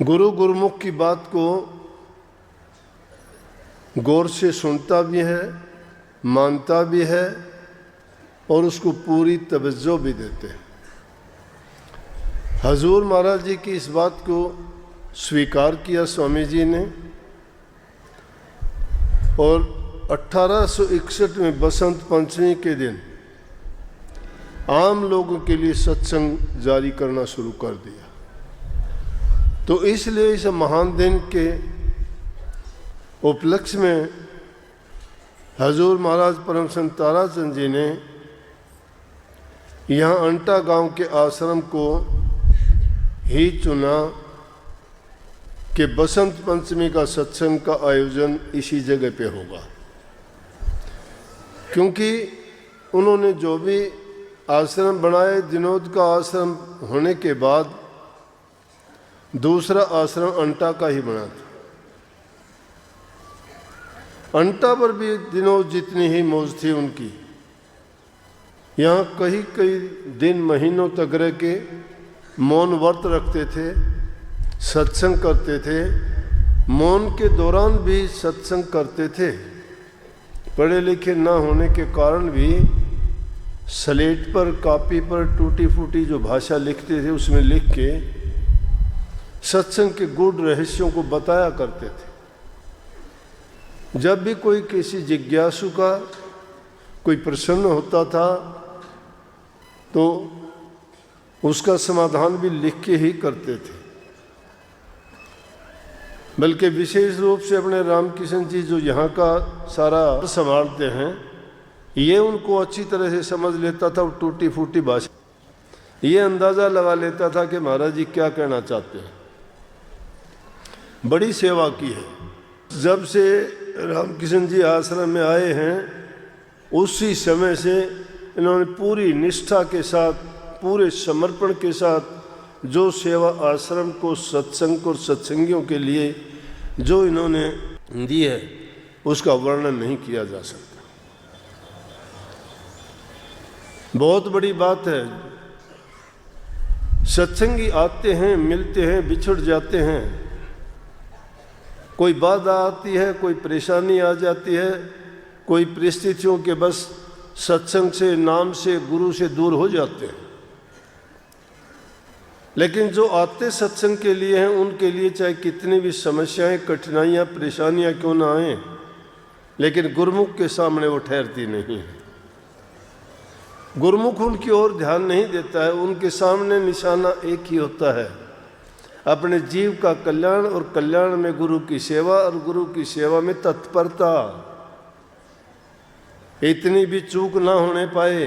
गुरुमुख की बात को गौर से सुनता भी है, मानता भी है और उसको पूरी तवज्जो भी देते हैं। हजूर महाराज जी की इस बात को स्वीकार किया स्वामी जी ने और 1861 में बसंत पंचमी के दिन आम लोगों के लिए सत्संग जारी करना शुरू कर दिया। तो इसलिए इस महान दिन के उपलक्ष्य में हजूर महाराज परम संत ताराचंद जी ने यहाँ अंटा गांव के आश्रम को ही चुना कि बसंत पंचमी का सत्संग का आयोजन इसी जगह पे होगा, क्योंकि उन्होंने जो भी आश्रम बनाए, दिनोद का आश्रम होने के बाद दूसरा आश्रम अंटा का ही बना था। अंटा पर भी दिनोद जितनी ही मौज थी उनकी। यहाँ कई दिन महीनों तक रह के मौन व्रत रखते थे, सत्संग करते थे। मौन के दौरान भी सत्संग करते थे। पढ़े लिखे न होने के कारण भी स्लेट पर, कॉपी पर टूटी फूटी जो भाषा लिखते थे उसमें लिख के सत्संग के गूढ़ रहस्यों को बताया करते थे। जब भी कोई किसी जिज्ञासु का कोई प्रश्न होता था तो उसका समाधान भी लिख के ही करते थे। बल्कि विशेष रूप से अपने रामकिशन जी जो यहाँ का सारा संभालते हैं, ये उनको अच्छी तरह से समझ लेता था। और टूटी फूटी भाषा ये अंदाज़ा लगा लेता था कि महाराज जी क्या कहना चाहते हैं। बड़ी सेवा की है। जब से रामकिशन जी आश्रम में आए हैं उसी समय से इन्होंने पूरी निष्ठा के साथ, पूरे समर्पण के साथ जो सेवा आश्रम को, सत्संग और सत्संगियों के लिए जो इन्होंने दी है उसका वर्णन नहीं किया जा सकता। बहुत बड़ी बात है। सत्संगी आते हैं, मिलते हैं, बिछड़ जाते हैं। कोई बाधा आती है, कोई परेशानी आ जाती है, कोई परिस्थितियों के बस सत्संग से, नाम से, गुरु से दूर हो जाते हैं। लेकिन जो आते सत्संग के लिए हैं उनके लिए चाहे कितनी भी समस्याएं, कठिनाइयां, परेशानियां क्यों ना आए, लेकिन गुरुमुख के सामने वो ठहरती नहीं है। गुरुमुख उनकी ओर ध्यान नहीं देता है। उनके सामने निशाना एक ही होता है, अपने जीव का कल्याण, और कल्याण में गुरु की सेवा, और गुरु की सेवा में तत्परता। इतनी भी चूक ना होने पाए